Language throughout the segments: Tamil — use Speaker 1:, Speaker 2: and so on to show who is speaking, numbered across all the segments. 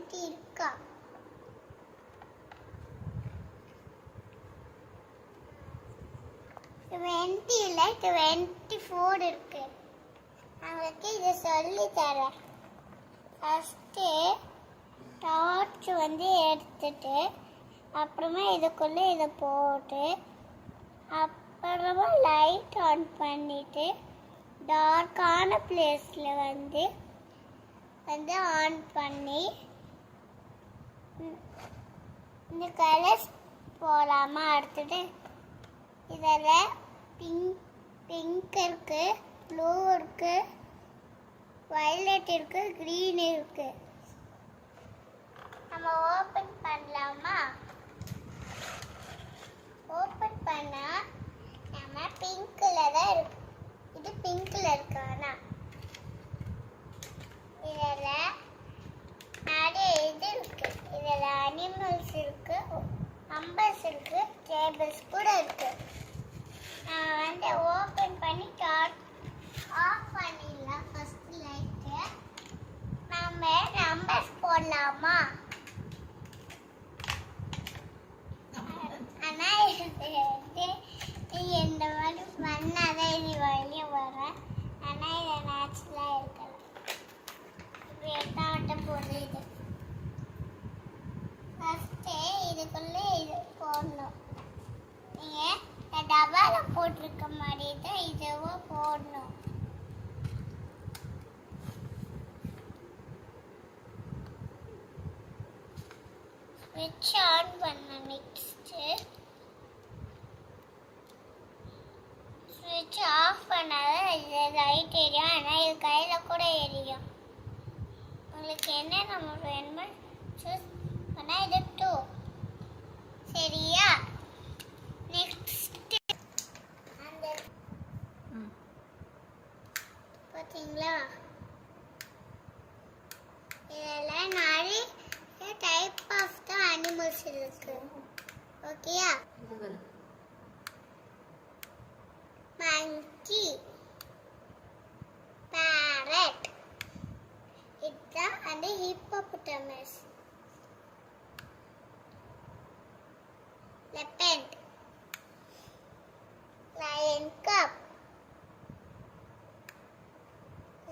Speaker 1: 20 இருக்கா? 20 இல்ல 24 இருக்கு. அவங்களுக்கு இதை சொல்லி தரேன். ஃபர்ஸ்ட்டு டார்ச் எடுத்துட்டு அப்புறமா இதுக்குள்ளே இதை போட்டு அப்புறமா லைட் ஆன் பண்ணிட்டு டார்க்கான பிளேஸில் ஆன் பண்ணி இந்த கலர்ஸ் போடாமல் அடுத்துட்டு இதில் பிங்க் இருக்கு, ப்ளூ இருக்கு, வயலட் இருக்கு, க்ரீன் இருக்கு. நம்ம ஓப்பன் பண்ணலாமா? ஓப்பன் பண்ணா நம்ம பிங்க்ல தான் இருக்கு. இது பிங்க்ல இருக்கு. ஆனா இதுல நிறைய இது இருக்கு. இதுல அனிமல்ஸ் இருக்கு, நம்பர்ஸ் இருக்கு, டேபிள்ஸ் கூட இருக்கு. நான் ஓப்பன் பண்ணி ஆஃப் பண்ணிடலாம். ஃபர்ஸ்ட் லைட்டு நம்ம நம்பர்ஸ் போடலாமா? ஆனால் இந்த மாதிரி பண்ணாதான் இது வெளியே வரும். ஆனால் இதை நேச்சுரலாக இருக்கலாம். இப்போ எட்டாவட்ட போடுறது இது. ஃபஸ்ட்டு இதுக்குள்ளே இது போடணும். நீங்கள் டபாவில் போட்டிருக்க மாதிரி தான் இதுவும் போடணும். ஸ்விட்ச் ஆன் பண்ண நெக்ஸ்ட்டு ஸ்விட்ச் ஆஃப் பண்ணாதான் இது லைட் எரியும். ஆனால் இது கையில் கூட எரியும். உங்களுக்கு என்ன நம்ம வேணுமோ சூஸ் பண்ணால் இது 2. சரியா? நெக்ஸ்ட் அந்த பார்த்தீங்களா, இதெல்லாம் நிறைய டைப் ஆஃப் தான் அனிமல்ஸ் இருக்கு. ஓகேயா? monkey, parrot, இதுதான் அந்த hippopotamus, leopard, lion cub,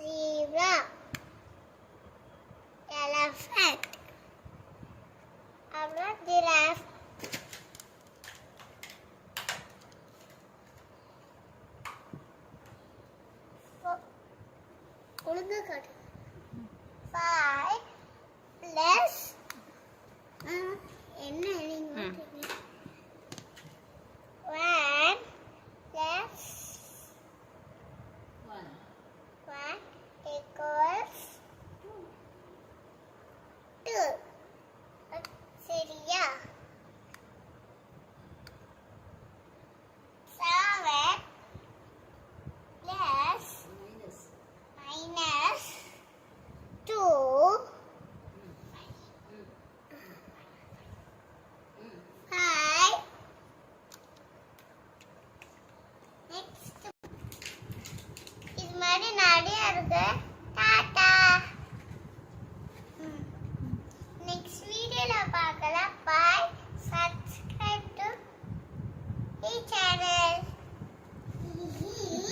Speaker 1: zebra, elephant, அப்புறம் giraffe, ஒழுங்கா காட்டு. 5 plus என்ன நீங்க 1 plus 1 equals 2. சரியா? 7 plus minus 2 5. நெக்ஸ்ட் இது மாதிரி நிறைய இருக்கு.